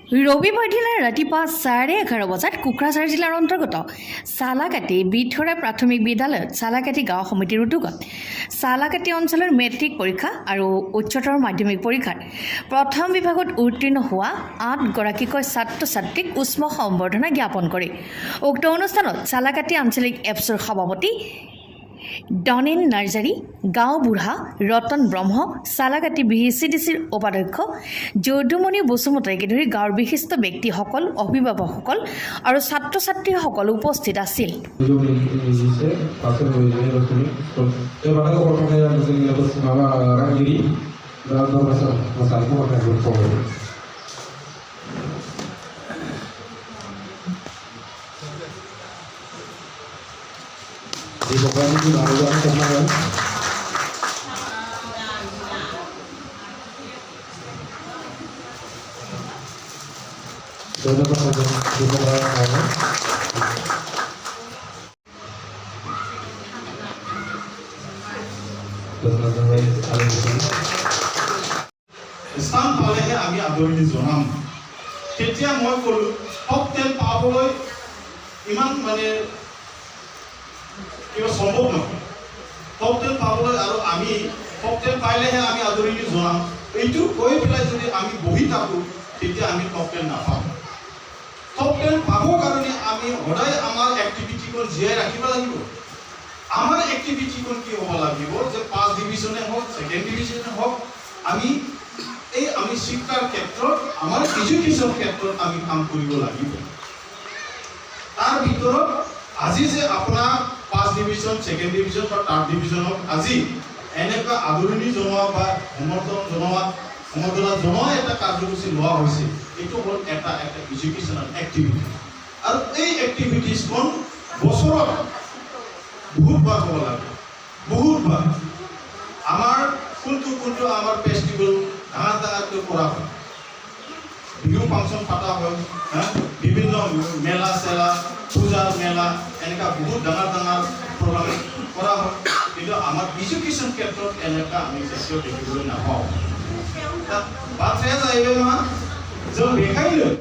ৰবিবাৰ দিনা ৰাতিপুৱা 11:30 বজাত কোকৰাঝাৰ জিলাৰ অন্তৰ্গত চালাকাটি বিধৰা প্ৰাথমিক বিদ্যালয়ত চালাকাটি গাঁও সমিতিৰ উদ্যোগত চালাকাটি অঞ্চলৰ মেট্ৰিক পৰীক্ষা আৰু উচ্চতৰ মাধ্যমিক পৰীক্ষাত প্ৰথম বিভাগত উত্তীৰ্ণ হোৱা 8গৰাকীকৈ ছাত্ৰ ছাত্ৰীক উষ্ম সম্বৰ্ধনা জ্ঞাপন কৰে। উক্ত অনুষ্ঠানত চালাকাটি আঞ্চলিক এপছৰ সভাপতি ডনেন নাৰ্জাৰী, গাঁও বুঢ়া ৰতন ব্ৰহ্ম, চালাকাটি VCDCৰ উপাধ্যক্ষ যদুমণি বসুমতাৰীকে ধৰি গাঁৱৰ বিশিষ্ট ব্যক্তিসকল, অভিভাৱকসকল আৰু ছাত্ৰ ছাত্ৰীসকল উপস্থিত আছিল। Di program itu baru ada kemarin. Sudah pernah di program mana? স্থান পালেহে আমি আদৰণি জনাম। তেতিয়া মই ক'লো টপ 10 পাবলৈ ইমান কিবা সম্ভৱ নহয়। টপ 10 পাবলৈ আৰু আমি টপ 10 পাইলেহে আমি আদৰণি জনাম। এইটো কৈ পেলাই যদি আমি বহি থাকোঁ তেতিয়া আমি টপ 10 নাপাম। টপ 10 পাবৰ কাৰণে আমি সদায় আমাৰ এক্টিভিটিখন জীয়াই ৰাখিব লাগিব। আমাৰ এক্টিভিটিখন কি হ'ব লাগিব যে ফাৰ্ষ্ট ডিভিজনে হওক, ছেকেণ্ড ডিভিজনে হওক, আমি শিক্ষাৰ ক্ষেত্ৰত আমাৰ এডুকেশ্যন ক্ষেত্ৰত আমি কাম কৰিব লাগিব। তাৰ ভিতৰত আজি যে আপোনাৰ ফাৰ্ষ্ট ডিভিজন, ছেকেণ্ড ডিভিজন বা থাৰ্ড ডিভিজনক আজি এনেকুৱা আদৰণি জনোৱা বা সম্বৰ্ধনা জনোৱা এটা কাৰ্যসূচী লোৱা হৈছে। এইটো হ'ল এটা এডুকেশ্যনেল এক্টিভিটি। আৰু এই এক্টিভিটিছখন বছৰত বহুতবাৰ হ'ব লাগে, বহুতবাৰ। আমাৰ কোনটো আমাৰ ফেষ্টিভেল ডাঙৰকৈ কৰা হয়, বিহু ফাংচন পতা হয়, বিভিন্ন মেলা চেলা, পূজাৰ মেলা, এনেকুৱা বহুত ডাঙৰ প্ৰগ্ৰাম কৰা হয়। কিন্তু আমাৰ এডুকেশ্যন ক্ষেত্ৰত এনেকুৱা আমি কেতিয়াও দেখিবলৈ নাপাওঁ। বাট আহিব নহয় যে দেখাইলৈ